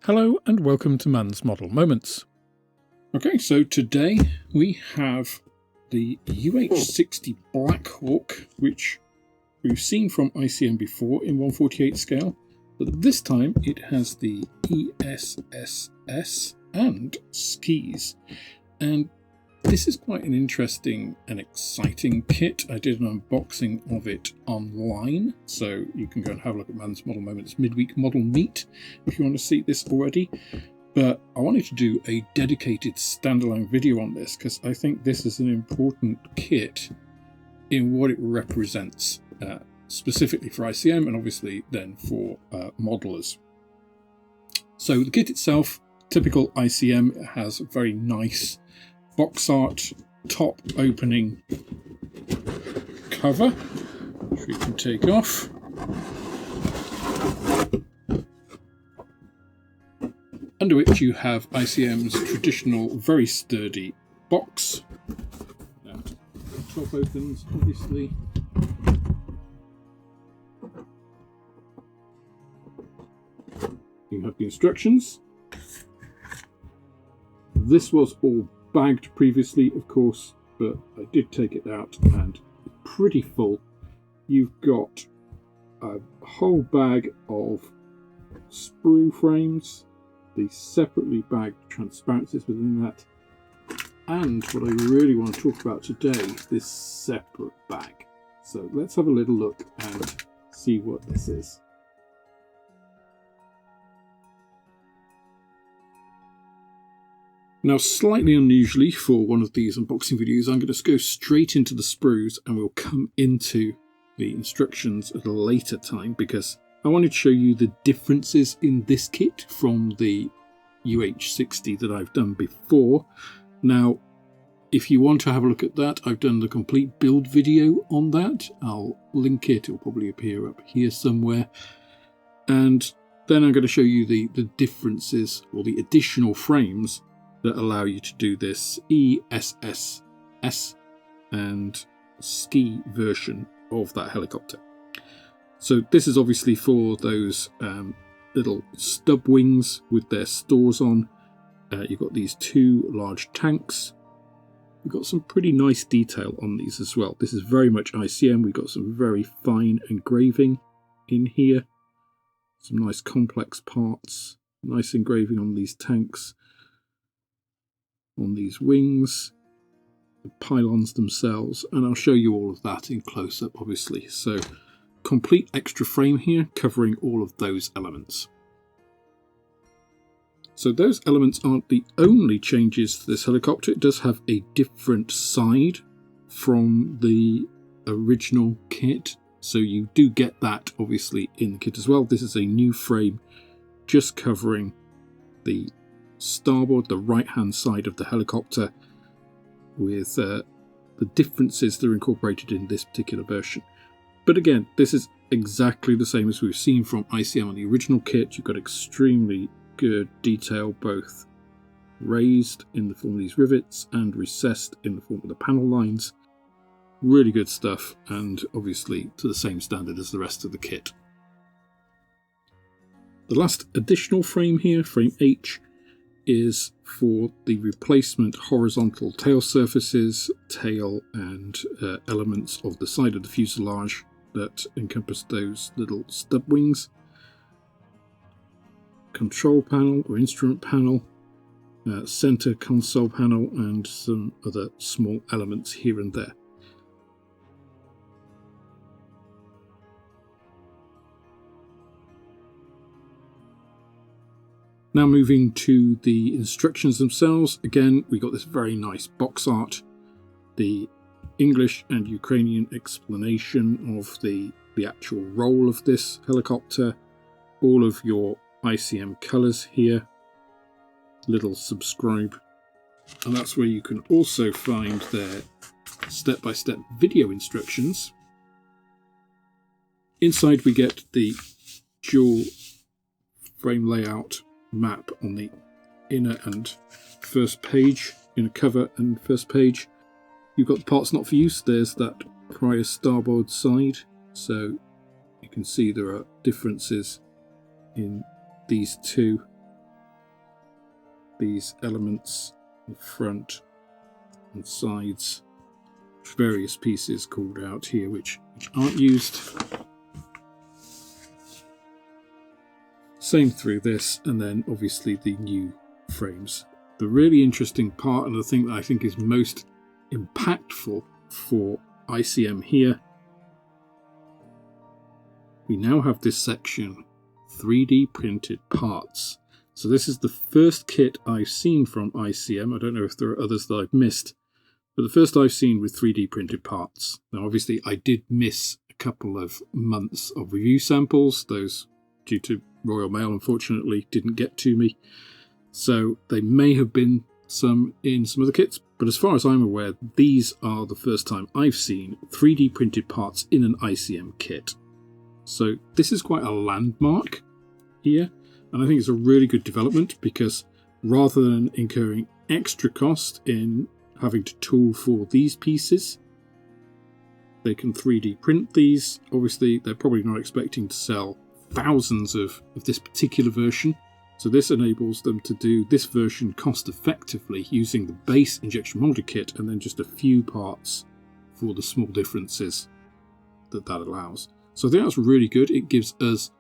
Hello and welcome to Man's Model Moments. Okay, so today we have the UH-60 Blackhawk, which we've seen from ICM before in 1/48 scale, but this time it has the ESSS and skis. And this is quite an interesting and exciting kit. I did an unboxing of it online, so you can go and have a look at Man's Model Moments midweek model meet if you want to see this already. But I wanted to do a dedicated standalone video on this because I think this is an important kit in what it represents, specifically for ICM and obviously then for modelers. So the kit itself, typical ICM, it has a very nice box art top opening cover, which we can take off. Under which you have ICM's traditional very sturdy box. And the top opens, obviously. You have the instructions. This was all bagged previously, of course, but I did take it out and it's pretty full. You've got a whole bag of sprue frames, the separately bagged transparencies within that, and what I really want to talk about today, this separate bag. So let's have a little look and see what this is. Now, slightly unusually for one of these unboxing videos, I'm going to go straight into the sprues and we'll come into the instructions at a later time because I wanted to show you the differences in this kit from the UH-60 that I've done before. Now, if you want to have a look at that, I've done the complete build video on that. I'll link it, it'll probably appear up here somewhere. And then I'm going to show you the differences or the additional frames that allow you to do this ESSS and ski version of that helicopter. So this is obviously for those little stub wings with their stores on. You've got these two large tanks. We've got some pretty nice detail on these as well. This is very much ICM. We've got some very fine engraving in here. Some nice complex parts. Nice engraving on these tanks. On these wings, the pylons themselves, and I'll show you all of that in close-up obviously. So complete extra frame here covering all of those elements. So those elements aren't the only changes to this helicopter. It does have a different side from the original kit, so you do get that obviously in the kit as well. This is a new frame just covering the starboard, the right hand side of the helicopter, with the differences that are incorporated in this particular version. But again, this is exactly the same as we've seen from ICM on the original kit. You've got extremely good detail, both raised in the form of these rivets and recessed in the form of the panel lines. Really good stuff, and obviously to the same standard as the rest of the kit. The last additional frame here, frame H, is for the replacement horizontal tail surfaces, tail and elements of the side of the fuselage that encompass those little stub wings. Control panel or instrument panel, center console panel, and some other small elements here and there. Now moving to the instructions themselves, again we got this very nice box art, the English and Ukrainian explanation of the actual role of this helicopter, all of your ICM colours here, little subscribe, and that's where you can also find their step-by-step video instructions. Inside we get the dual frame layout map on the inner and first page, inner cover and first page. You've got the parts not for use. There's that prior starboard side, so you can see there are differences in these two these elements, the front and sides, various pieces called out here which aren't used. Same through this, and then obviously the new frames. The really interesting part, and the thing that I think is most impactful for ICM here, we now have this section, 3D printed parts. So this is the first kit I've seen from ICM. I don't know if there are others that I've missed, but the first I've seen with 3D printed parts. Now obviously I did miss a couple of months of review samples. Those, due to Royal Mail, unfortunately didn't get to me. So they may have been some in some other kits, but as far as I'm aware, these are the first time I've seen 3D printed parts in an ICM kit. So this is quite a landmark here, and I think it's a really good development, because rather than incurring extra cost in having to tool for these pieces, they can 3D print these. Obviously they're probably not expecting to sell thousands of this particular version, so this enables them to do this version cost effectively using the base injection molded kit and then just a few parts for the small differences that allows. So I think that's really good. It gives us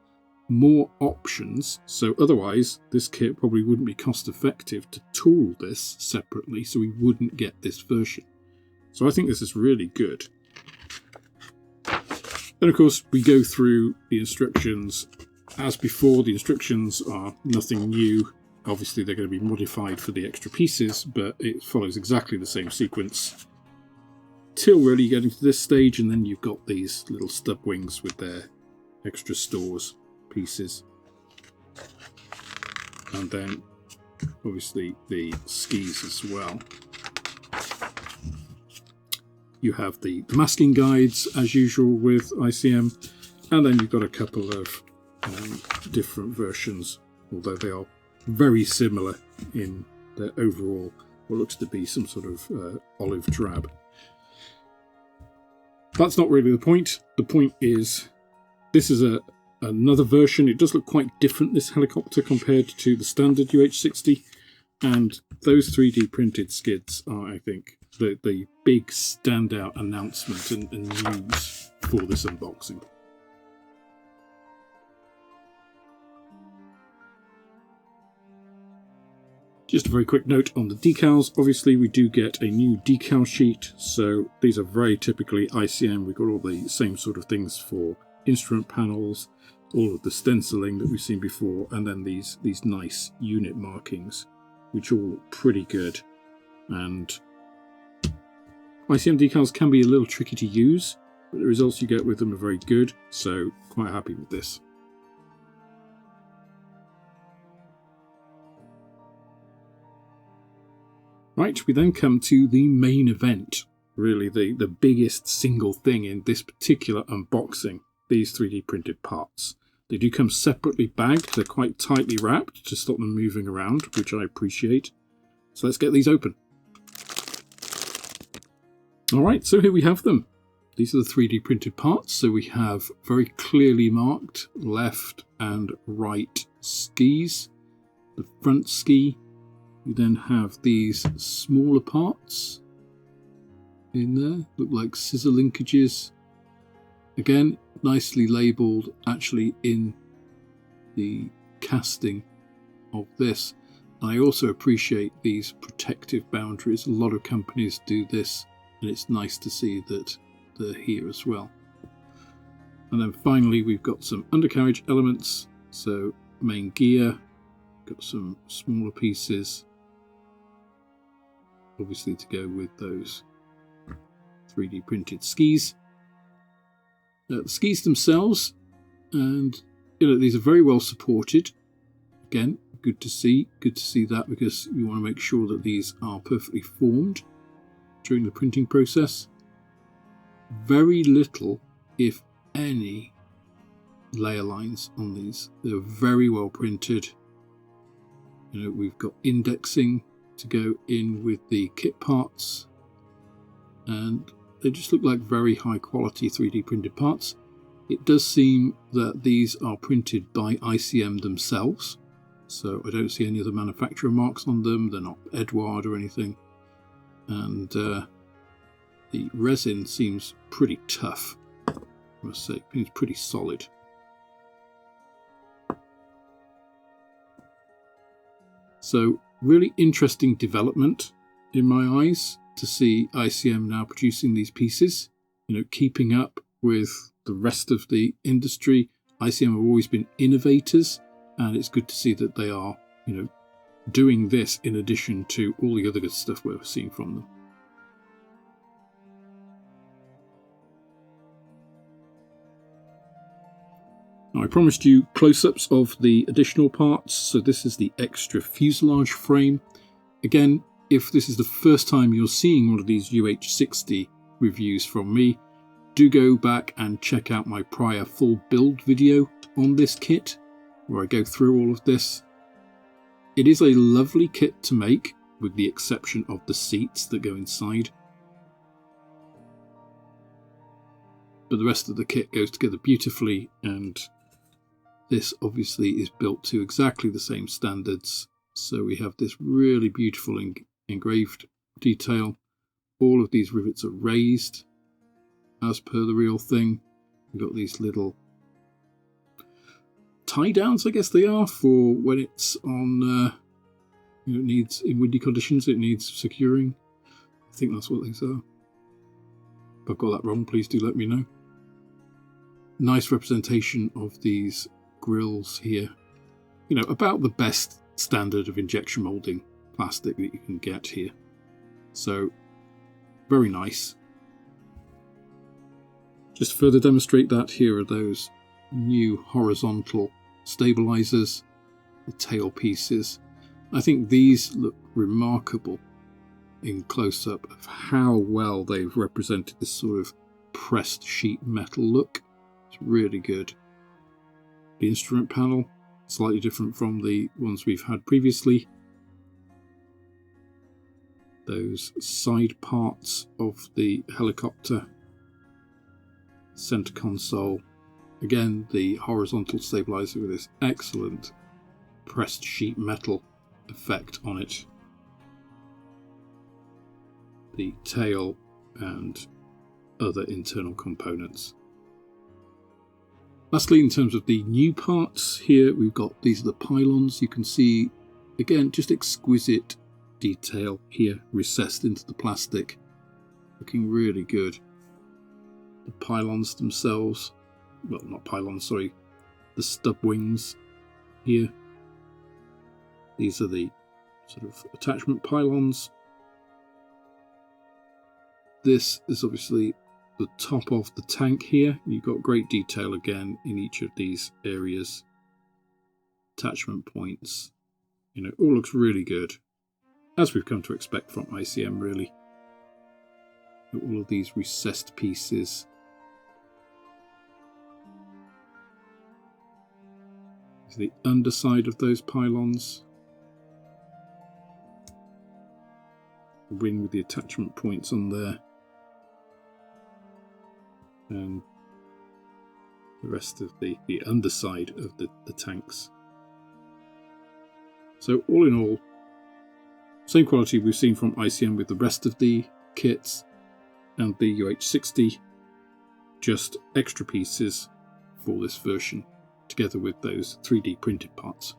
more options. So otherwise this kit probably wouldn't be cost effective to tool this separately, so we wouldn't get this version. So I think this is really good. Then of course we go through the instructions as before. The instructions are nothing new. Obviously they're going to be modified for the extra pieces, but it follows exactly the same sequence till really getting to this stage, and then you've got these little stub wings with their extra stores pieces, and then obviously the skis as well. You have the masking guides as usual with ICM, and then you've got a couple of different versions, although they are very similar in their overall what looks to be some sort of olive drab. That's not really the point. The point is this is another version. It does look quite different, this helicopter, compared to the standard UH-60, and those 3D printed skids are, I think, the big standout announcement and news for this unboxing. Just a very quick note on the decals. Obviously we do get a new decal sheet, so these are very typically ICM. We've got all the same sort of things for instrument panels, all of the stenciling that we've seen before, and then these nice unit markings, which all look pretty good. And ICM decals can be a little tricky to use, but the results you get with them are very good, so quite happy with this. Right, we then come to the main event, really the biggest single thing in this particular unboxing, these 3D printed parts. They do come separately bagged, they're quite tightly wrapped to stop them moving around, which I appreciate. So let's get these open. Alright, so here we have them. These are the 3D printed parts, so we have very clearly marked left and right skis. The front ski. You then have these smaller parts in there, look like scissor linkages. Again, nicely labelled actually in the casting of this. I also appreciate these protective boundaries. A lot of companies do this, and it's nice to see that they're here as well. And then finally we've got some undercarriage elements, so main gear, got some smaller pieces, obviously to go with those 3D printed skis. The skis themselves, and these are very well supported. Again, good to see that, because you want to make sure that these are perfectly formed during the printing process. Very little, if any, layer lines on these. They're very well printed. We've got indexing to go in with the kit parts, and they just look like very high quality 3D printed parts. It does seem that these are printed by ICM themselves, So I don't see any other manufacturer marks on them. They're not Edouard or anything. And the resin seems pretty tough, I must say. It's pretty solid. So really interesting development in my eyes to see ICM now producing these pieces, keeping up with the rest of the industry. ICM have always been innovators, and it's good to see that they are, doing this in addition to all the other good stuff we're seeing from them. Now, I promised you close-ups of the additional parts, so this is the extra fuselage frame. Again, if this is the first time you're seeing one of these UH-60 reviews from me, do go back and check out my prior full build video on this kit, where I go through all of this. It is a lovely kit to make, with the exception of the seats that go inside. But the rest of the kit goes together beautifully, and this obviously is built to exactly the same standards. So we have this really beautiful engraved detail. All of these rivets are raised as per the real thing. We've got these little tie downs, I guess they are, for when it's on, it needs, in windy conditions, it needs securing. I think that's what these are. If I've got that wrong, please do let me know. Nice representation of these grills here. About the best standard of injection moulding plastic that you can get here. So, very nice. Just to further demonstrate that, here are those new horizontal stabilizers, the tail pieces. I think these look remarkable in close-up of how well they've represented this sort of pressed sheet metal look. It's really good. The instrument panel, slightly different from the ones we've had previously. Those side parts of the helicopter. Center console. Again, the horizontal stabilizer with this excellent pressed sheet metal effect on it. The tail and other internal components. Lastly, in terms of the new parts, here we've got, these are the pylons. You can see, again, just exquisite detail here recessed into the plastic. Looking really good. The pylons themselves, well, not pylons, sorry, the stub wings here. These are the sort of attachment pylons. This is obviously the top of the tank here. You've got great detail again in each of these areas. Attachment points. All looks really good, as we've come to expect from ICM, really. All of these recessed pieces. The underside of those pylons. The wing with the attachment points on there. And the rest of the underside of the tanks. So all in all, same quality we've seen from ICM with the rest of the kits and the UH-60, just extra pieces for this version, together with those 3D printed parts.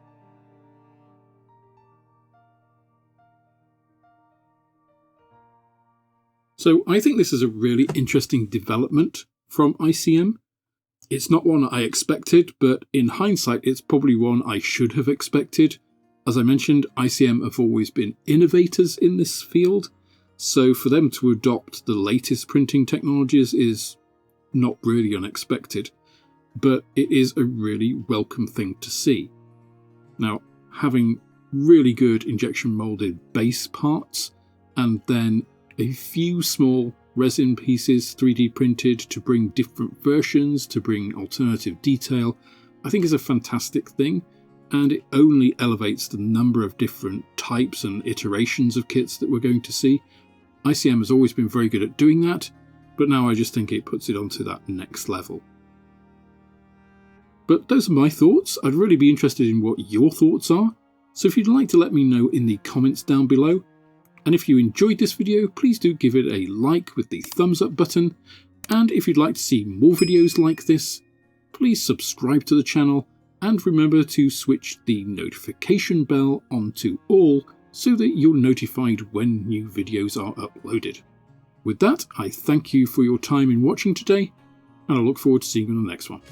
So I think this is a really interesting development from ICM. It's not one I expected, but in hindsight, it's probably one I should have expected. As I mentioned, ICM have always been innovators in this field, so for them to adopt the latest printing technologies is not really unexpected, but it is a really welcome thing to see. Now, having really good injection molded base parts and then a few small resin pieces 3D printed to bring different versions, to bring alternative detail, I think is a fantastic thing, and it only elevates the number of different types and iterations of kits that we're going to see. ICM has always been very good at doing that, but now I just think it puts it onto that next level. But those are my thoughts. I'd really be interested in what your thoughts are. So if you'd like to let me know in the comments down below, and if you enjoyed this video, please do give it a like with the thumbs up button, and if you'd like to see more videos like this, please subscribe to the channel and remember to switch the notification bell onto all so that you're notified when new videos are uploaded. With that, I thank you for your time in watching today, and I look forward to seeing you on the next one.